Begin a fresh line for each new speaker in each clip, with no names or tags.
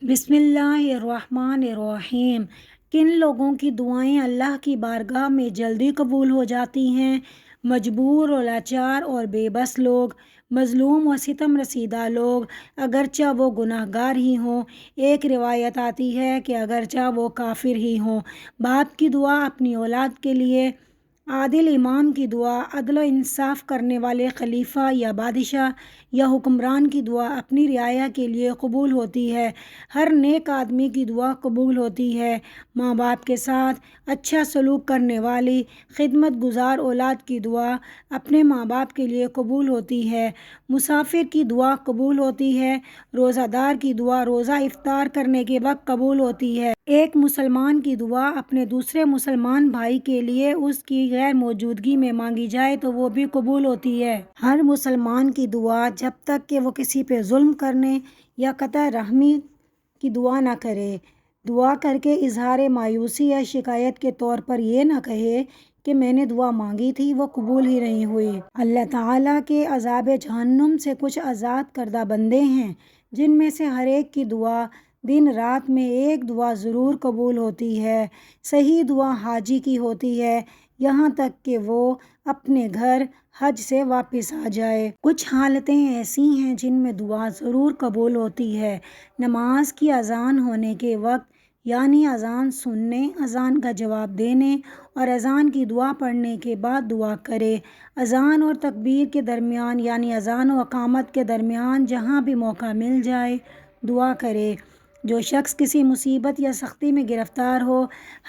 بسم اللہ الرحمن الرحیم۔ کن لوگوں کی دعائیں اللہ کی بارگاہ میں جلدی قبول ہو جاتی ہیں؟ مجبور و لاچار اور بے بس لوگ، مظلوم و ستم رسیدہ لوگ، اگرچہ وہ گناہ گار ہی ہوں۔ ایک روایت آتی ہے کہ اگرچہ وہ کافر ہی ہوں۔ باپ کی دعا اپنی اولاد کے لیے، عادل امام کی دعا، عدل و انصاف کرنے والے خلیفہ یا بادشاہ یا حکمران کی دعا اپنی رعایا کے لیے قبول ہوتی ہے۔ ہر نیک آدمی کی دعا قبول ہوتی ہے۔ ماں باپ کے ساتھ اچھا سلوک کرنے والی خدمت گزار اولاد کی دعا اپنے ماں باپ کے لیے قبول ہوتی ہے۔ مسافر کی دعا قبول ہوتی ہے۔ روزہ دار کی دعا روزہ افطار کرنے کے وقت قبول ہوتی ہے۔ ایک مسلمان کی دعا اپنے دوسرے مسلمان بھائی کے لیے اس کی غیر موجودگی میں مانگی جائے تو وہ بھی قبول ہوتی ہے۔ ہر مسلمان کی دعا جب تک کہ وہ کسی پہ ظلم کرنے یا قطع رحمی کی دعا نہ کرے، دعا کر کے اظہار مایوسی یا شکایت کے طور پر یہ نہ کہے کہ میں نے دعا مانگی تھی وہ قبول ہی نہیں ہوئی۔ اللہ تعالیٰ کے عذاب جہنم سے کچھ آزاد کردہ بندے ہیں جن میں سے ہر ایک کی دعا دن رات میں ایک دعا ضرور قبول ہوتی ہے۔ صحیح دعا حاجی کی ہوتی ہے یہاں تک کہ وہ اپنے گھر حج سے واپس آ جائے۔ کچھ حالتیں ایسی ہیں جن میں دعا ضرور قبول ہوتی ہے۔ نماز کی اذان ہونے کے وقت، یعنی اذان سننے، اذان کا جواب دینے اور اذان کی دعا پڑھنے کے بعد دعا کرے۔ اذان اور تکبیر کے درمیان، یعنی اذان و اقامت کے درمیان جہاں بھی موقع مل جائے دعا کرے۔ جو شخص کسی مصیبت یا سختی میں گرفتار ہو،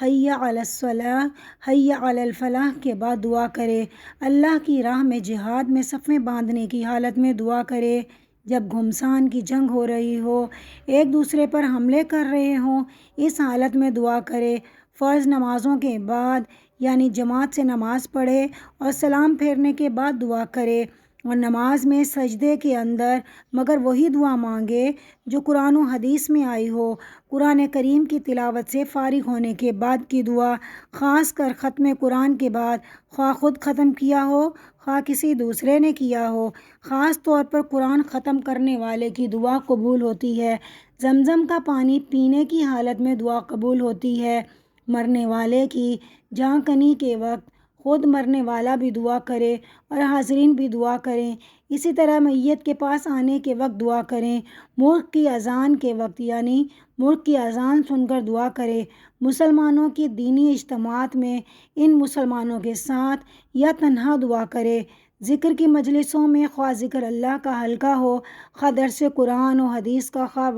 حی علی الصلاۃ، حی علی الفلاح کے بعد دعا کرے۔ اللہ کی راہ میں جہاد میں صفیں باندھنے کی حالت میں دعا کرے۔ جب گھمسان کی جنگ ہو رہی ہو، ایک دوسرے پر حملے کر رہے ہوں، اس حالت میں دعا کرے۔ فرض نمازوں کے بعد، یعنی جماعت سے نماز پڑھے اور سلام پھیرنے کے بعد دعا کرے، اور نماز میں سجدے کے اندر مگر وہی دعا مانگے جو قرآن و حدیث میں آئی ہو۔ قرآن کریم کی تلاوت سے فارغ ہونے کے بعد کی دعا، خاص کر ختم قرآن کے بعد، خواہ خود ختم کیا ہو خواہ کسی دوسرے نے کیا ہو، خاص طور پر قرآن ختم کرنے والے کی دعا قبول ہوتی ہے۔ زمزم کا پانی پینے کی حالت میں دعا قبول ہوتی ہے۔ مرنے والے کی جاں کنی کے وقت خود مرنے والا بھی دعا کرے اور حاضرین بھی دعا کریں۔ اسی طرح میت کے پاس آنے کے وقت دعا کریں۔ ملک کی اذان کے وقت، یعنی ملک کی اذان سن کر دعا کرے۔ مسلمانوں کی دینی اجتماعات میں ان مسلمانوں کے ساتھ یا تنہا دعا کرے۔ ذکر کی مجلسوں میں، خواہ ذکر اللہ کا حلقہ ہو، خواہ درس قرآن و حدیث کا، خواہ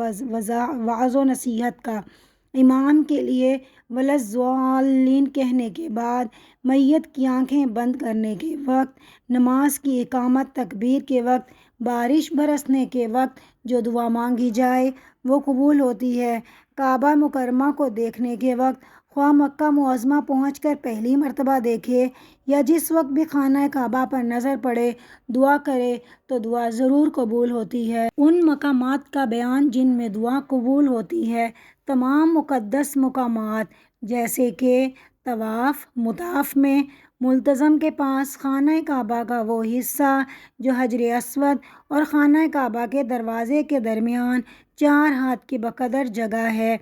وعظ و نصیحت کا، امام کے لیے وَلَضَّالِّینَ کہنے کے بعد، میت کی آنکھیں بند کرنے کے وقت، نماز کی اقامت، تکبیر کے وقت، بارش برسنے کے وقت جو دعا مانگی جائے وہ قبول ہوتی ہے۔ کعبہ مکرمہ کو دیکھنے کے وقت، خواہ مکہ معظمہ پہنچ کر پہلی مرتبہ دیکھے یا جس وقت بھی خانہ کعبہ پر نظر پڑے، دعا کرے تو دعا ضرور قبول ہوتی ہے۔ ان مقامات کا بیان جن میں دعا قبول ہوتی ہے۔ تمام مقدس مقامات جیسے کہ طواف میں، ملتزم کے پاس خانہ کعبہ کا وہ حصہ جو حجر اسود اور خانہ کعبہ کے دروازے کے درمیان 4 ہاتھ کے بقدر جگہ ہے۔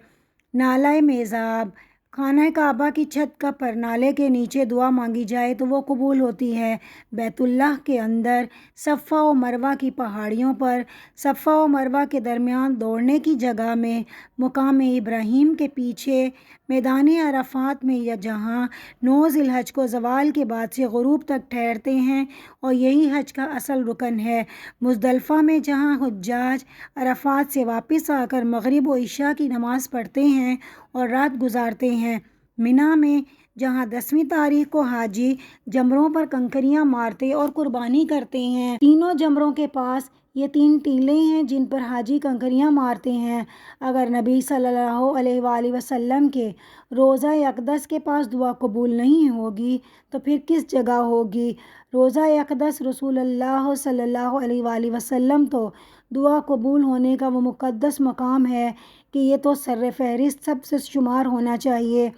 نالہ میزاب، خانہ کعبہ کی چھت کا پر نالے کے نیچے دعا مانگی جائے تو وہ قبول ہوتی ہے۔ بیت اللہ کے اندر، صفا و مروہ کی پہاڑیوں پر، صفا و مروہ کے درمیان دوڑنے کی جگہ میں، مقام ابراہیم کے پیچھے، میدان عرفات میں، یا جہاں 9 ذی الحج کو زوال کے بعد سے غروب تک ٹھہرتے ہیں اور یہی حج کا اصل رکن ہے۔ مزدلفہ میں جہاں حجاج عرفات سے واپس آ کر مغرب و عشاء کی نماز پڑھتے ہیں اور رات گزارتے ہیں۔ منی میں جہاں 10ویں تاریخ کو حاجی جمروں پر کنکریاں مارتے اور قربانی کرتے ہیں۔ تینوں جمروں کے پاس یہ 3 ٹیلے ہیں جن پر حاجی کنکریاں مارتے ہیں۔ اگر نبی صلی اللہ علیہ وآلہ وسلم کے روضہ اقدس کے پاس دعا قبول نہیں ہوگی تو پھر کس جگہ ہوگی؟ روضہ اقدس رسول اللہ صلی اللہ علیہ وآلہ وسلم تو دعا قبول ہونے کا وہ مقدس مقام ہے کہ یہ تو سر فہرست سب سے شمار ہونا چاہیے۔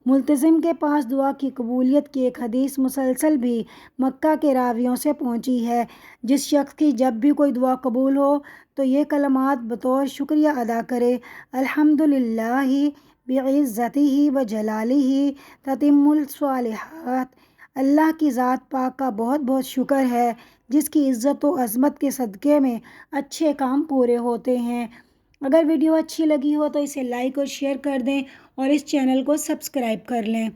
ملتزم کے پاس دعا کی قبولیت کی ایک حدیث مسلسل بھی مکہ کے راویوں سے پہنچی ہے۔ جس شخص کی جب بھی کوئی دعا قبول ہو تو یہ کلمات بطور شکریہ ادا کرے: الحمدللہ بعزتہ وجلالہ تتم الصالحات۔ اللہ کی ذات پاک کا بہت بہت شکر ہے جس کی عزت و عظمت کے صدقے میں اچھے کام پورے ہوتے ہیں۔ اگر ویڈیو اچھی لگی ہو تو اسے لائک اور شیئر کر دیں اور اس چینل کو سبسکرائب کر لیں۔